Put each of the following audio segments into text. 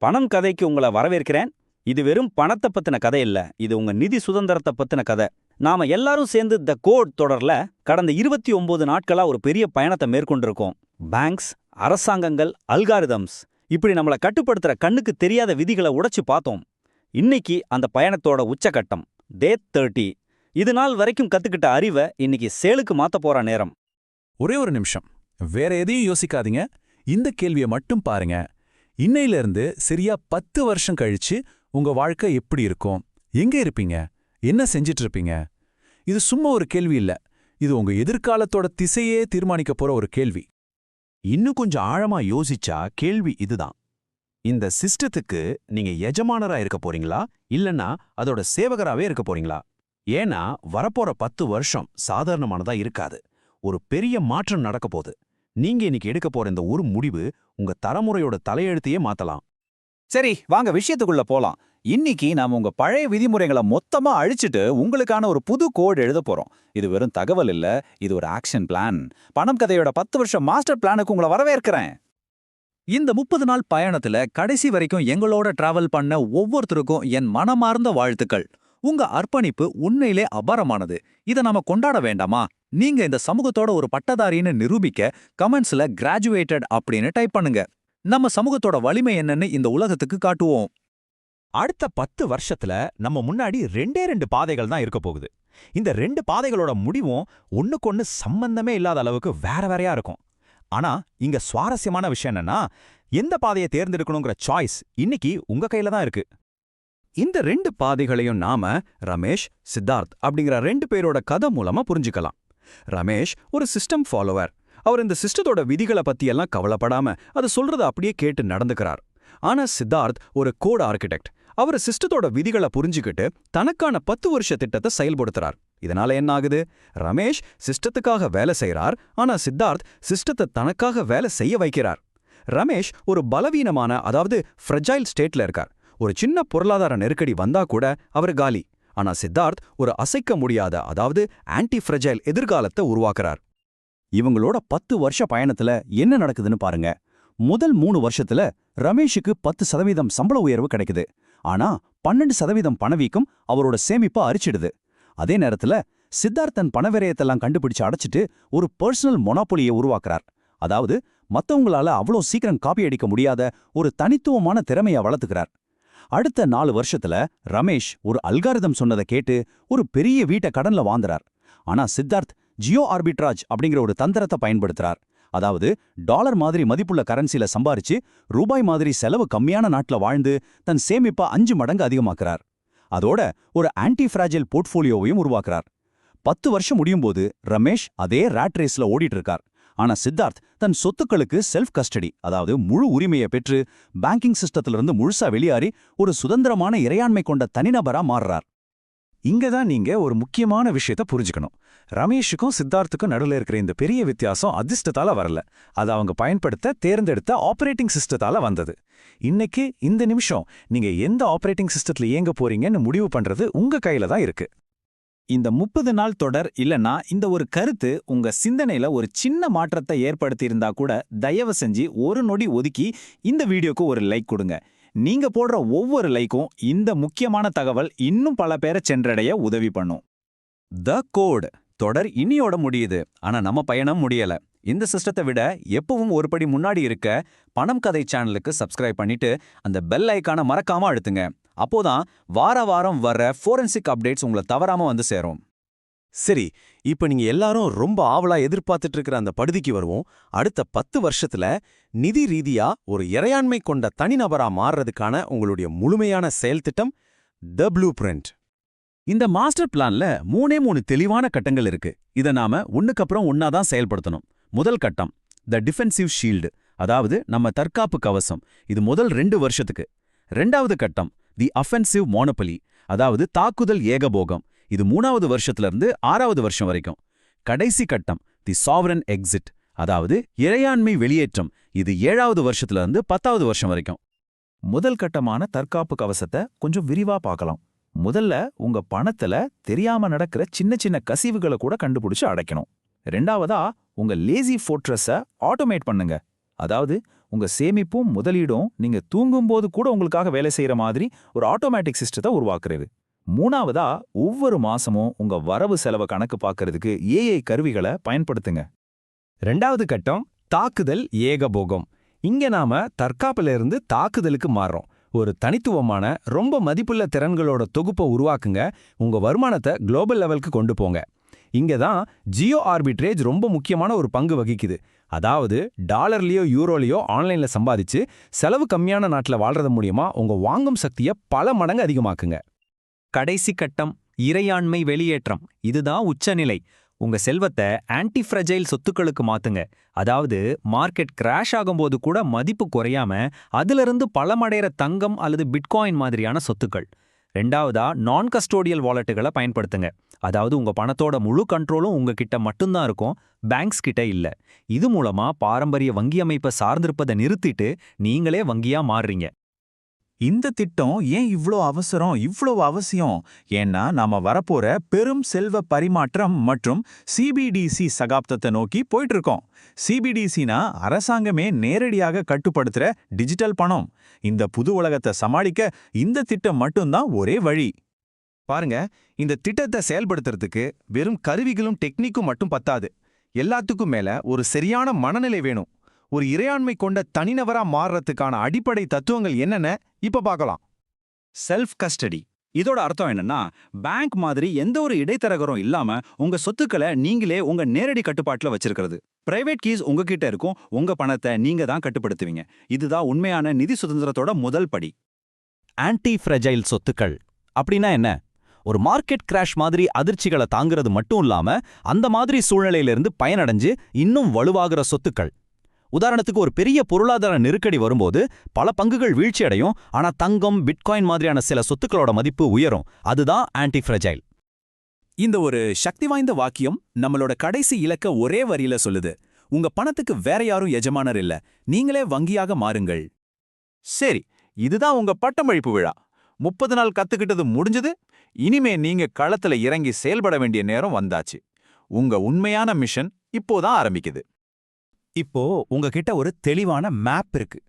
பணம் கதைக்கு உங்களை வரவேற்கிறேன். இது வெறும் பணத்தை பத்தின கதை இல்ல, இது உங்க நிதி சுதந்திரத்தை பத்தின கதை. நாம எல்லாரும் சேர்ந்து த கோட் தொடர்ல கடந்த 29 நாட்களா ஒரு பெரிய பயணத்தை மேற்கொண்டிருக்கோம். பேங்க்ஸ், அரசாங்கங்கள், அல்காரிதம்ஸ், இப்படி நம்மளை கட்டுப்படுத்துற கண்ணுக்கு தெரியாத விதிகளை உடைச்சு பார்த்தோம். இன்னைக்கு அந்த பயணத்தோட உச்சகட்டம், டே 30. இது நாள் வரைக்கும் கத்துக்கிட்ட அறிவை இன்னைக்கு சேலுக்கு மாத்த போற நேரம். ஒரே ஒரு நிமிஷம், வேற எதையும் யோசிக்காதீங்க. இந்த கேள்வியை மட்டும் பாருங்க. இன்னையிலிருந்து சரியா 10 வருஷம் கழிச்சு உங்க வாழ்க்கை எப்படி இருக்கும்? எங்க இருப்பீங்க? என்ன செஞ்சிட்டு இருப்பீங்க? இது சும்மா ஒரு கேள்வி இல்ல, இது உங்க எதிர்காலத்தோட திசையே தீர்மானிக்க போற ஒரு கேள்வி. இன்னும் கொஞ்சம் ஆழமா யோசிச்சா கேள்வி இதுதான்: இந்த சிஸ்டத்துக்கு நீங்க எஜமானரா இருக்க போறீங்களா, இல்லனா அதோட சேவகராவே இருக்க போறீங்களா? ஏன்னா வரப்போற 10 வருஷம் சாதாரணமானதா இருக்காது. ஒரு பெரிய மாற்றம் நடக்க போகுது. நீங்க இன்னைக்கு எடுக்க போற இந்த ஒரு முடிவு உங்க தலைமுறையோட தலையெழுத்தையே மாத்தலாம். சரி, வாங்க விஷயத்துக்குள்ள போலாம். இன்னைக்கு நாம உங்க பழைய விதிமுறைகளை மொத்தமா அழிச்சிட்டு உங்களுக்கான ஒரு புது கோட் எழுத போறோம். இது வெறும் தகவல் இல்ல, இது ஒரு ஆக்ஷன் பிளான். பணம் கதையோட 10 வருஷம் மாஸ்டர் பிளானுக்கு உங்களை வரவேற்கிறேன். இந்த 30 நாள் பயணத்துல கடைசி வரைக்கும் எங்களோட டிராவல் பண்ண ஒவ்வொருத்தருக்கும் என் மனமார்ந்த வாழ்த்துக்கள். உங்க அர்ப்பணிப்பு உண்மையிலே அபாரமானது. இதை நாம கொண்டாட வேண்டாமா? நீங்க இந்த சமூகத்தோட ஒரு பட்டதாரின்னு நிரூபிக்க கமெண்ட்ஸ்ல கிராஜுவேட்டட் அப்படின்னு டைப் பண்ணுங்க. நம்ம சமூகத்தோட வலிமை என்னன்னு இந்த உலகத்துக்கு காட்டுவோம். அடுத்த 10 வருஷத்துல நம்ம முன்னாடி 2 பாதைகள் தான் இருக்க போகுது. இந்த 2 பாதைகளோட முடிவும் ஒண்ணுக்கொன்னு சம்பந்தமே இல்லாத அளவுக்கு வேற வேறையா இருக்கும். ஆனா இங்க சுவாரஸ்யமான விஷயம் என்னன்னா, எந்த பாதையை தேர்ந்தெடுக்கணுங்கிற சாய்ஸ் இன்னைக்கு உங்க கையில தான் இருக்கு. இந்த 2 பாதைகளையும் நாம ரமேஷ், சித்தார்த் அப்படிங்கிற 2 பேரோட கதை மூலமா புரிஞ்சுக்கலாம். ரமேஷ் ஒரு சிஸ்டம் ஃபாலோவர். அவர் இந்த சிஸ்டத்தோட விதிகளை பத்தியெல்லாம் கவலைப்படாம அது சொல்றத அப்படியே கேட்டு நடந்துக்கிறார். ஆனா சித்தார்த் ஒரு கோட் ஆர்கிடெக்ட். அவர் சிஸ்டத்தோட விதிகளை புரிஞ்சுக்கிட்டு தனக்கான 10 வருஷ திட்டத்தை செயல்படுத்துறார். இதனால என்ன ஆகுது? ரமேஷ் சிஸ்டத்துக்காக வேலை செய்யறார், ஆனா சித்தார்த் சிஸ்டத்தை தனக்காக வேலை செய்ய வைக்கிறார். ரமேஷ் ஒரு பலவீனமான, அதாவது ஃப்ரெஜைல் ஸ்டேட்ல இருக்கார். ஒரு சின்ன பொருளாதார நெருக்கடி வந்தா கூட அவர் காலி. ஆனா சித்தார்த் ஒரு அசைக்க முடியாத, அதாவது ஆன்டி ஃப்ரெஜைல் எதிர்காலத்தை உருவாக்குறார். இவங்களோட 10 வருஷ பயணத்துல என்ன நடக்குதுன்னு பாருங்க. முதல் 3 வருஷத்துல ரமேஷுக்கு 10% சம்பள உயர்வு கிடைக்குது. ஆனா 12% பணவீக்கம் அவரோட சேமிப்பை அரிச்சிடுது. அதே நேரத்துல சித்தார்த்தன் பணவிரயத்தெல்லாம் கண்டுபிடிச்சு அடைச்சிட்டு ஒரு பர்சனல் மொனோபொலியை உருவாக்குறார். அதாவது மத்தவங்களால அவ்வளோ சீக்கிரம் காப்பி அடிக்க முடியாத ஒரு தனித்துவமான திறமையை வளர்த்துக்கிறார். அடுத்த 4 வருஷத்துல ரமேஷ் ஒரு அல்காரிதம் சொன்னதை கேட்டு ஒரு பெரிய வீட்டை கடன்ல வாங்குறார். ஆனா சித்தார்த் ஜியோ ஆர்பிட்ராஜ் அப்படிங்கிற ஒரு தந்திரத்தை பயன்படுத்துறார். அதாவது டாலர் மாதிரி மதிப்புள்ள கரன்சில சம்பாரிச்சு ரூபாய் மாதிரி செலவு கம்மியான நாட்டுல வாழ்ந்து தன் சேமிப்பா 5 மடங்கு அதிகமாக்குறார். அதோட ஒரு ஆன்டி ஃப்ராஜைல் போர்ட்ஃபோலியோவையும் உருவாக்குறார். 10 வருஷம் முடியும் போது ரமேஷ் அதே ராட் ரேஸ்ல ஓடிட்டு இருக்கார். ஆனா சித்தார்த் தன் சொத்துக்களுக்கு செல்ஃப் கஸ்டடி, அதாவது முழு உரிமையை பெற்று பேங்கிங் சிஸ்டத்திலிருந்து முழுசா வெளியாறி ஒரு சுதந்திரமான இறையாண்மை கொண்ட தனிநபரா மாறுறார். இங்க தான் நீங்க ஒரு முக்கியமான விஷயத்த புரிஞ்சுக்கணும். ரமேஷுக்கும் சித்தார்த்துக்கும் நடுவில் இருக்கிற இந்த பெரிய வித்தியாசம் அதிர்ஷ்டத்தால வரல, அது அவங்க பயன்படுத்த தேர்ந்தெடுத்த ஆபரேட்டிங் சிஸ்டத்தால வந்தது. இன்னைக்கு இந்த நிமிஷம் நீங்க எந்த ஆபரேட்டிங் சிஸ்டத்துல இயங்க போறீங்கன்னு முடிவு பண்றது உங்க கையில தான் இருக்கு. இந்த 30 நாள் தொடர் இல்லனா இந்த ஒரு கருத்து உங்க சிந்தனையில ஒரு சின்ன மாற்றத்தை ஏற்படுத்தி இருந்தா கூட தயவு செஞ்சு ஒரு நொடி ஒதுக்கி இந்த வீடியோக்கு ஒரு லைக் கொடுங்க. நீங்க போடுற ஒவ்வொரு லைக்கும் இந்த முக்கியமான தகவல் இன்னும் பல பேரை சென்றடைய உதவி பண்ணும். த கோட் தொடர் இனியோட முடியுது, ஆனா நம்ம பயணம் முடியல. இந்த சிஸ்டத்தை விட எப்பவும் ஒரு படி முன்னாடி இருக்க பணம் கதை சேனலுக்கு சப்ஸ்கிரைப் பண்ணிட்டு அந்த பெல் ஐக்கான மறக்காம அழுத்துங்க. அப்போதான் வார வாரம் வர்ற ஃபோரன்சிக் அப்டேட்ஸ் உங்களை தவறாம வந்து சேரும். சரி, இப்ப நீங்க எல்லாரும் ரொம்ப ஆவலா எதிர்பார்த்துட்டு இருக்கிற அந்த படுதிக்கு வருவோம். அடுத்த 10 வருஷத்துல நிதி ரீதியா ஒரு இறையாண்மை கொண்ட தனிநபரா மாறுறதுக்கான உங்களுடைய முழுமையான செயல் திட்டம், த ப்ளூ பிரிண்ட். இந்த மாஸ்டர் பிளான்ல 3 தெளிவான கட்டங்கள் இருக்கு. இதை நாம ஒண்ணுக்கப்புறம் ஒன்னாதான் செயல்படுத்தணும். முதல் கட்டம் த டிஃபென்சிவ் ஷீல்டு, அதாவது நம்ம தற்காப்பு கவசம். இது முதல் 2 வருஷத்துக்கு. 2வது கட்டம் தி அஃபென்சிவ் மோனோபலி, அதாவது தாக்குதல் ஏகபோகம். இது 3வது வருஷத்துல இருந்து 6வது வருஷம் வரைக்கும். கடைசி கட்டம் தி சாவரன் எக்ஸிட், அதாவது இறையாண்மை வெளியேற்றம். இது 7வது வருஷத்துல இருந்து 10வது வருஷம் வரைக்கும். முதல் கட்டமான தற்காப்பு கவசத்தை கொஞ்சம் விரிவா பார்க்கலாம். முதல்ல உங்க பணத்துல தெரியாம நடக்கிற சின்ன சின்ன கசிவுகளை கூட கண்டுபிடிச்சு அடைக்கணும். 2வதா உங்க லேசி ஃபோர்ட்ரஸை ஆட்டோமேட் பண்ணுங்க. அதாவது உங்க சேமிப்பும் முதலீடும் நீங்க தூங்கும்போது கூட உங்களுக்காக வேலை செய்யற மாதிரி ஒரு ஆட்டோமேட்டிக் சிஸ்டத்தை உருவாக்குறது. மூணாவதா, ஒவ்வொரு மாசமும் உங்க வரவு செலவை கணக்கு பார்க்கறதுக்கு ஏஐ கருவிகளை பயன்படுத்துங்க. ரெண்டாவது கட்டம் தாக்குதல் ஏகபோகம். இங்க நாம தற்காப்புல இருந்து தாக்குதலுக்கு மாறுறோம். ஒரு தனித்துவமான ரொம்ப மதிப்புள்ள திறன்களோட தொகுப்பை உருவாக்குங்க. உங்க வருமானத்தை குளோபல் லெவலுக்கு கொண்டு போங்க. இங்க தான் ஜியோ ஆர்பிட்ரேஜ் ரொம்ப முக்கியமான ஒரு பங்கு வகிக்குது. அதாவது டாலர்லயோ யூரோலயோ ஆன்லைன்ல சம்பாதிச்சு செலவு கம்மியான நாட்டுல வாழ்றது மூலியமா உங்க வாங்கும் சக்தியை பல மடங்கு அதிகமாக்குங்க. கடைசி கட்டம் இறையாண்மை வெளியேற்றம். இதுதான் உச்சநிலை. உங்க செல்வத்தை ஆன்டி ஃப்ரெஜைல் சொத்துக்களுக்கு மாத்துங்க. அதாவது மார்க்கெட் கிராஷ் ஆகும்போது கூட மதிப்பு குறையாம அதிலிருந்து பலமடைகிற தங்கம் அல்லது பிட்காயின் மாதிரியான சொத்துக்கள். ரெண்டாவதா, நான் கஸ்டோடியல் வாலெட்டுகளை பயன்படுத்துங்க. அதாவது உங்க பணத்தோட முழு கண்ட்ரோலும் உங்ககிட்ட மட்டும்தான் இருக்கும், பேங்க்ஸ் கிட்ட இல்ல. இது மூலமா பாரம்பரிய வங்கி அமைப்பை சார்ந்திருப்பதை நிறுத்திட்டு நீங்களே வங்கியா மாறுறீங்க. இந்த திட்டம் ஏன் இவ்வளவு அவசியம்? ஏன்னா நாம வரப்போற பெரும் செல்வ பரிமாற்றம் மற்றும் சிபிடிசி சகாப்தத்தை நோக்கி போயிட்டு இருக்கோம். சிபிடிசினா அரசாங்கமே நேரடியாக கட்டுப்படுத்துற டிஜிட்டல் பணம். இந்த புது உலகத்தை சமாளிக்க இந்த திட்டம் மட்டும்தான் ஒரே வழி. பாருங்க, இந்த திட்டத்தை செயல்படுத்துறதுக்கு வெறும் கருவிகளும் டெக்னிக்கும் மட்டும் பத்தாது. எல்லாத்துக்கும் மேல ஒரு சரியான மனநிலை வேணும். ஒரு இறையாண்மை கொண்ட தனிநபரா மாறுறதுக்கான அடிப்படை தத்துவங்கள் என்னென்ன இப்ப பார்க்கலாம். Self custody. இதோட அர்த்தம் என்னன்னா, பேங்க் மாதிரி எந்த ஒரு இடைத்தரகரும் இல்லாம உங்க சொத்துக்களை நீங்களே உங்க நேரடி கட்டுப்பாட்டுல வச்சிருக்கிறது. பிரைவேட் கீஸ் உங்ககிட்ட இருக்கும், உங்க பணத்தை நீங்க தான் கட்டுப்படுத்துவீங்க. இதுதான் உண்மையான நிதி சுதந்திரத்தோட முதல் படி. ஆன்டி ஃப்ரெஜைல் சொத்துக்கள் அப்படின்னா என்ன? ஒரு மார்க்கெட் கிராஷ் மாதிரி அதிர்ச்சிகளை தாங்கிறது மட்டும் இல்லாம அந்த மாதிரி சூழ்நிலையிலிருந்து பயனடைஞ்சு இன்னும் வலுவாகிற சொத்துக்கள். உதாரணத்துக்கு, ஒரு பெரிய பொருளாதார நெருக்கடி வரும்போது பல பங்குகள் வீழ்ச்சியடையும், ஆனா தங்கம், பிட்காயின் மாதிரியான சில சொத்துக்களோட மதிப்பு உயரும். அதுதான் ஆன்டி ஃப்ரெஜைல். இந்த ஒரு சக்தி வாய்ந்த வாக்கியம் நம்மளோட கடைசி இலக்க ஒரே வரியில சொல்லுது. உங்க பணத்துக்கு வேற யாரும் எஜமானர் இல்ல, நீங்களே வங்கியாக மாறுங்கள். சரி, இதுதான் உங்க பட்டமளிப்பு விழா. 30 நாள் கத்துக்கிட்டது முடிஞ்சது. இனிமே நீங்க களத்துல இறங்கி செயல்பட வேண்டிய நேரம் வந்தாச்சு. உங்க உண்மையான மிஷன் இப்போதான் ஆரம்பிக்குது. இப்போ உங்ககிட்ட ஒரு தெளிவான மேப் இருக்கு.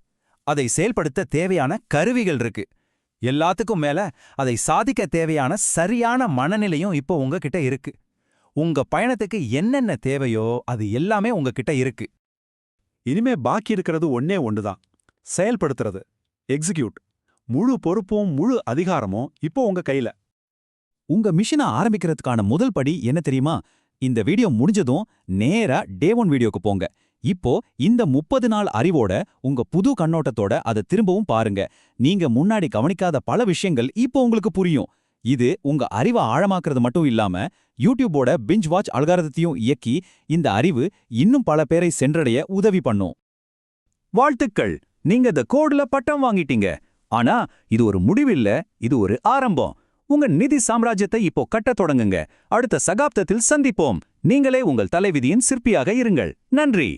அதை செயல்படுத்த தேவையான கருவிகள் இருக்கு. எல்லாத்துக்கும் மேல அதை சாதிக்க தேவையான சரியான மனநிலையும் இப்போ உங்ககிட்ட இருக்கு. உங்க பயணத்துக்கு என்னென்ன தேவையோ அது எல்லாமே உங்ககிட்ட இருக்கு. இனிமே பாக்கி இருக்கிறது ஒன்னே ஒண்ணுதான், செயல்படுத்துறது. எக்ஸிக்யூட். முழு பொறுப்பும் முழு அதிகாரமும் இப்போ உங்க கையில. உங்க மிஷனை ஆரம்பிக்கிறதுக்கான முதல் படி என்ன தெரியுமா? இந்த வீடியோ முடிஞ்சதும் நேரா டே 1 வீடியோக்கு போங்க. இப்போ இந்த 30 நாள் அறிவோட உங்க புது கண்ணோட்டத்தோட அதை திரும்பவும் பாருங்க. நீங்க முன்னாடி கவனிக்காத பல விஷயங்கள் இப்போ உங்களுக்கு புரியும். இது உங்க அறிவை ஆழமாக்குறது மட்டும் இல்லாம யூடியூபோட பிஞ்ச் வாட்ச் அல்காரிதத்தையும் இயக்கி இந்த அறிவு இன்னும் பல பேரை சென்றடைய உதவி பண்ணும். வாழ்த்துக்கள், நீங்க இந்த கோடுல பட்டம் வாங்கிட்டீங்க. ஆனா இது ஒரு முடிவில்ல, இது ஒரு ஆரம்பம். உங்க நிதி சாம்ராஜ்யத்தை இப்போ கட்டத் தொடங்குங்க. அடுத்த சகாப்தத்தில் சந்திப்போம். நீங்களே உங்கள் தலைவிதியின் சிற்பியாக இருங்கள். நன்றி.